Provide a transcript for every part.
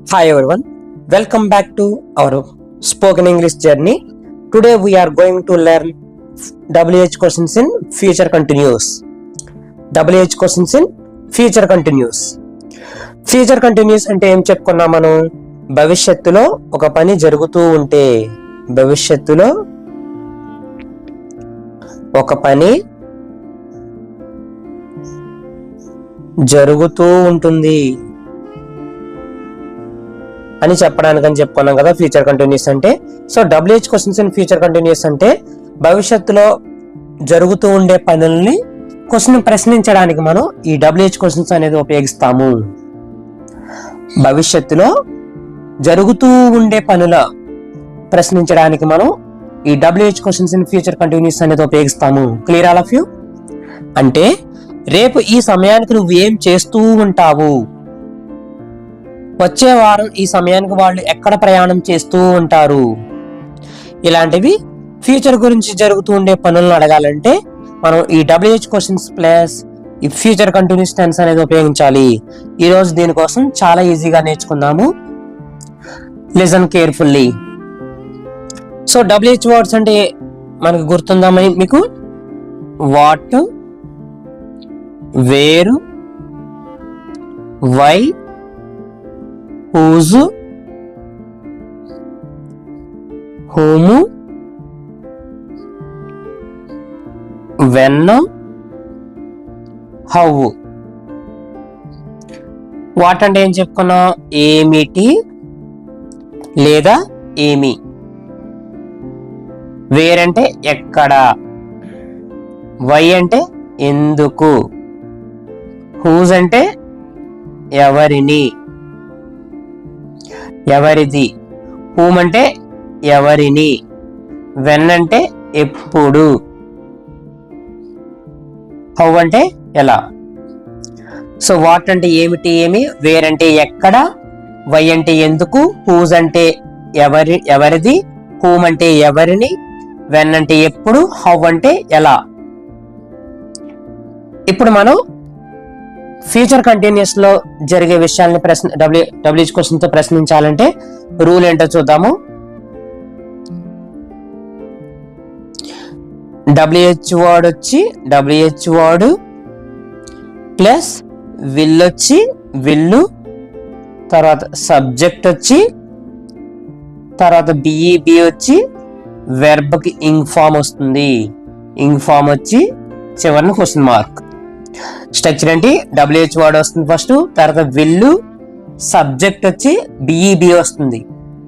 Hi everyone, welcome back to our spoken English journey. Today we are going to learn WH questions in future continuous. WH questions in future continuous. Future continuous అంటే ఏం చెప్పుకున్నాం మనం? భవిష్యత్తులో ఒక పని జరుగుతూ ఉంటే, భవిష్యత్తులో ఒక పని జరుగుతూ ఉంటుంది అని చెప్పడానికని చెప్పుకున్నాం కదా ఫ్యూచర్ కంటిన్యూస్ అంటే. So WH questions in future continuous అంటే భవిష్యత్తులో జరుగుతూ ఉండే పనుల్ని క్వశ్చన్ ప్రశ్నించడానికి మనం ఈ WH క్వశ్చన్స్ అనేది ఉపయోగిస్తాము. భవిష్యత్తులో జరుగుతూ ఉండే పనుల ప్రశ్నించడానికి మనం ఈ WH questions in future continuous అనేది ఉపయోగిస్తాము. Clear all of you? అంటే రేపు ఈ సమయానికి నువ్వు ఏం చేస్తూ ఉంటావు, వచ్చే వారం ఈ సమయానికి వాళ్ళు ఎక్కడ ప్రయాణం చేస్తూ ఉంటారు, ఇలాంటివి ఫ్యూచర్ గురించి జరుగుతూ ఉండే పనులను అడగాలంటే మనం ఈ WH క్వశ్చన్స్ ప్లస్ ఈ ఫ్యూచర్ కంటిన్యూస్ టెన్స్ అనేది ఉపయోగించాలి. ఈరోజు దీనికోసం చాలా ఈజీగా నేర్చుకుందాము. Listen carefully. So WH words అంటే మనకు గుర్తుందా మీకు? What, where, why, whose, whom, when, how. What అంటే ఏం చెప్పుకున్నాం? ఏమిటి లేదా ఏమి. వేర్ అంటే ఎక్కడ, వై అంటే ఎందుకు, హూజ్ అంటే ఎవరిని ఎవరిది, హూమ్ అంటే ఎవరిని, వెన్ అంటే ఎప్పుడు, హౌ అంటే ఎలా. సో వాట్ అంటే ఏమిటి ఏమి, వేర్ అంటే ఎక్కడ, వై అంటే ఎందుకు, హూజ్ అంటే ఎవరిది, హూమ్ అంటే ఎవరిని, వెన్ అంటే ఎప్పుడు, హౌ అంటే ఎలా. ఇప్పుడు మనం ఫ్యూచర్ కంటిన్యూస్ లో జరిగే విషయాలని WH క్వశ్చన్ తో ప్రశ్నించాలంటే రూల్ ఏంటో చూద్దాము. WH వర్డ్ వచ్చి WH వర్డ్ ప్లస్ విల్ వచ్చి విల్లు, తర్వాత సబ్జెక్ట్ వచ్చి, తర్వాత BEB వచ్చి వెర్బ్ కి ఇంగ్ ఫామ్ వస్తుంది. ఇంగ్ ఫామ్ వచ్చి చివరిని క్వశ్చన్ మార్క్. స్ట్రక్చర్ ఏంటి? WH వర్డ్ వస్తుంది ఫస్ట్, తర్వాత విల్లు, సబ్జెక్ట్ వచ్చి BEB వస్తుంది,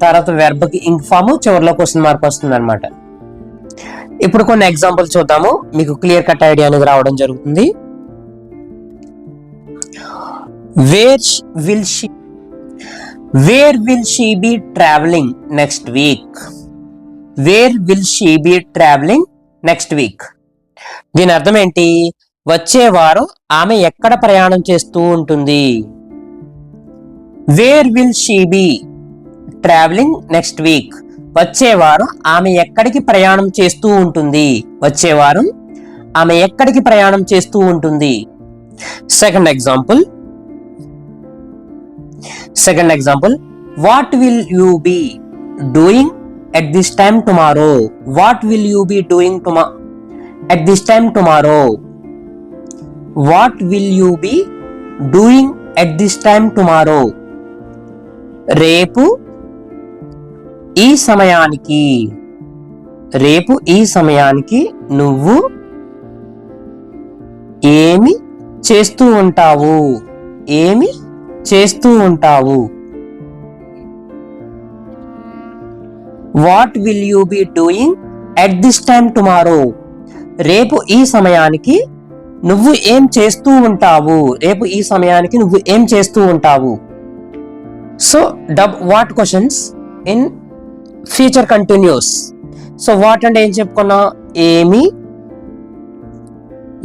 తర్వాత వెర్బ్ కి ఇంగ్ ఫామ్, చివరిలో క్వశ్చన్ మార్క్ వస్తుంది అనమాట. ఇప్పుడు కొన్ని ఎగ్జాంపుల్ చూద్దాము, మీకు క్లియర్ కట్ ఐడియా అనేది రావడం జరుగుతుంది. Where will she be travelling next week? Where will she be travelling next week? దీని అర్థం ఏంటి? వచ్చే వారం ఆమె ఎక్కడ ప్రయాణం చేస్తూ ఉంటుంది. Where will she be travelling next week? వచ్చే వారం ఆమె ఎక్కడికి ప్రయాణం చేస్తూ ఉంటుంది. వచ్చే వారం ఆమె ఎక్కడికి ప్రయాణం చేస్తూ ఉంటుంది. Second example what will you be doing at this time tomorrow? What will you be doing at this time tomorrow? What will you be doing at this time tomorrow? రేపు ఈ సమయానికి, రేపు ఈ సమయానికి నువ్వు ఏమి చేస్తూ ఉంటావు, ఏమి చేస్తూ ఉంటావు. What will you be doing at this time tomorrow? రేపు ఈ సమయానికి నువ్వు ఏం చేస్తూ ఉంటావు, రేపు ఈ సమయానికి నువ్వు ఏం చేస్తూ ఉంటావు. So what questions in future continuous. So what అంటే ఏం చెప్పుకున్నాం? ఏమి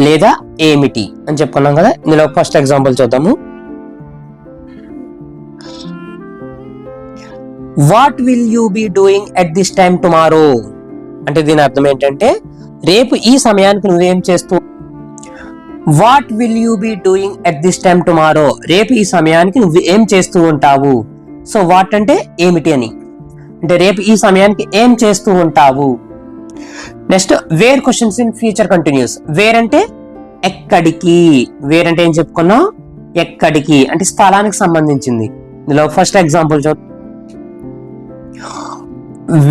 లేదా ఏమిటి అని చెప్పుకున్నాం కదా. ఇందులో ఫస్ట్ ఎగ్జాంపుల్ చూద్దాము. What will you be doing at this time tomorrow అంటే దీని అర్థం ఏంటంటే రేపు ఈ సమయానికి నువ్వేం చేస్తూ. What will you be doing at this time tomorrow? రేపు ఈ సమయానికి నువ్వు ఏం చేస్తూ ఉంటావు. సో వాట్ అంటే ఏమిటి అని, అంటే రేపు ఈ సమయానికి ఏం చేస్తూ ఉంటావు. Next where questions in future continuous. Where అంటే ఎక్కడికి, వేర్ అంటే ఏం చెప్పుకున్నాం, ఎక్కడికి అంటే స్థలానికి సంబంధించింది. ఇందులో ఫస్ట్ ఎగ్జాంపుల్ చూద్దాం.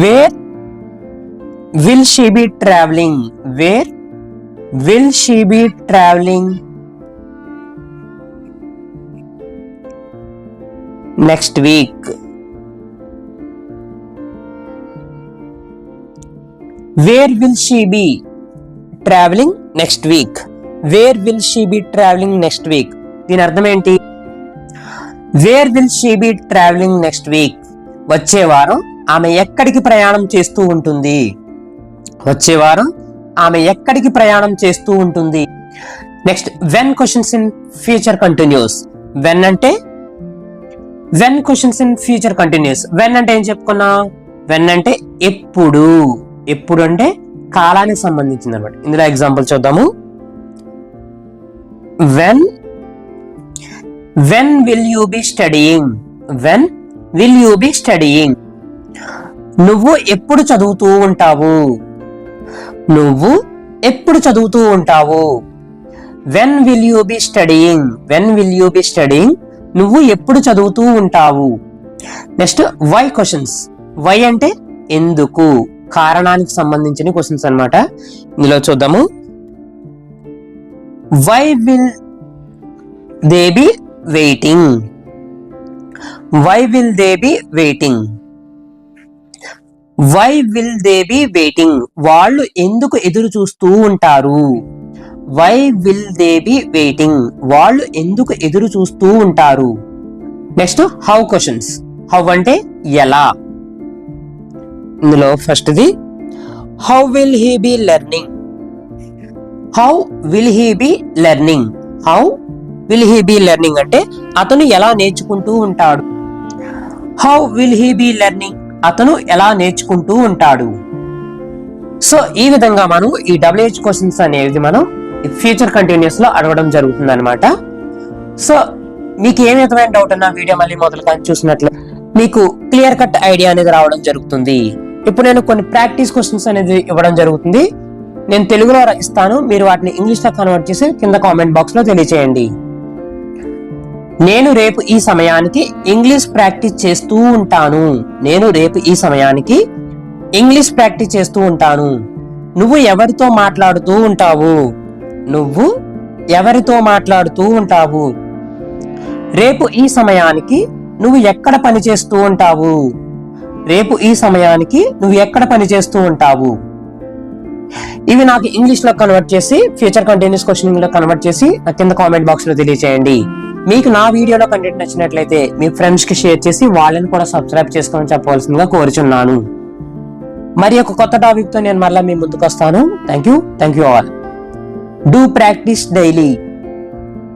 Where will she be travelling, where will she be travelling next week. Where will she be travelling next week, where will she be travelling next week. దీని అర్థం ఏంటి, where will she be travelling next week, వచ్చే వారం ఆమె ఎక్కడికి ప్రయాణం చేస్తూ ఉంటుంది, వచ్చే వారం ఆమె ఎక్కడికి ప్రయాణం చేస్తూ ఉంటుంది. Next when questions in future continuous. When అంటే when questions in future continuous. When అంటే ఏం చెప్పుకున్నా, వెన్ అంటే ఎప్పుడు, ఎప్పుడు అంటే కాలానికి సంబంధించింది అనమాట. ఇందులో ఎగ్జాంపుల్ చూద్దాము. When will you be studying, when will you be studying, నువ్వు ఎప్పుడు చదువుతూ ఉంటావు, నువ్వు ఎప్పుడు చదువుతూ ఉంటావు. When will you be studying, when will you be studying, నువ్వు ఎప్పుడు చదువుతూ ఉంటావు. Next why questions. వై అంటే ఎందుకు, కారణానికి సంబంధించిన క్వశ్చన్స్ అన్నమాట. ఇందులో చూద్దాము. Why will they be waiting, why will they be waiting, why will they be waiting, వాళ్ళు ఎందుకు ఎదురు చూస్తూ ఉంటారు. Why will they be waiting, వాళ్ళు ఎందుకు ఎదురు చూస్తూ ఉంటారు. Next how questions. హౌ అంటే ఎలా. ఇందులో ఫస్ట్ది how will he be learning, how will he be learning, how will he be learning అంటే అతను ఎలా నేర్చుకుంటూ ఉంటాడు. How will he be learning, అతను ఎలా నేర్చుకుంటూ ఉంటాడు. సో ఈ విధంగా మనం ఈ WH క్వశ్చన్స్ అనేది మనం ఫ్యూచర్ కంటిన్యూస్ లో అడగడం జరుగుతుంది అనమాట. సో మీకు ఏ విధమైన డౌట్ అన్నా వీడియో మళ్ళీ మొదలు కానీ చూసినట్లు మీకు క్లియర్ కట్ ఐడియా అనేది రావడం జరుగుతుంది. ఇప్పుడు నేను కొన్ని ప్రాక్టీస్ క్వశ్చన్స్ అనేది ఇవ్వడం జరుగుతుంది. నేను తెలుగులో ఇస్తాను, మీరు వాటిని ఇంగ్లీష్ లో కన్వర్ట్ చేసి కింద కామెంట్ బాక్స్ లో తెలియజేయండి. నేను రేపు ఈ సమయానికి ఇంగ్లీష్ ప్రాక్టీస్ చేస్తూ ఉంటాను, నేను రేపు ఈ సమయానికి ఇంగ్లీష్ ప్రాక్టీస్ చేస్తూ ఉంటాను. నువ్వు ఎవరితో మాట్లాడుతూ ఉంటావు, నువ్వు ఎవరితో మాట్లాడుతూ ఉంటావు. రేపు ఈ సమయానికి నువ్వు ఎక్కడ పని చేస్తూ ఉంటావు, రేపు ఈ సమయానికి నువ్వు ఎక్కడ పని చేస్తూ ఉంటావు. ఇవి నాకు ఇంగ్లీష్ లో కన్వర్ట్ చేసి ఫ్యూచర్ కంటిన్యూస్ క్వశ్చన్ లో కన్వర్ట్ చేసి కింద కామెంట్ బాక్స్ లో తెలియజేయండి. మీకు నా వీడియోలో కంటెంట్ నచ్చినట్లయితే మీ ఫ్రెండ్స్ కి షేర్ చేసి వాళ్ళని కూడా సబ్స్క్రైబ్ చేసుకోమని చెప్పవలసిందిగా కోరుచున్నాను. మరి ఒక కొత్త టాపిక్ తో నేను మళ్ళీ మీ ముందుకు వస్తాను. Thank you all. Do practice daily.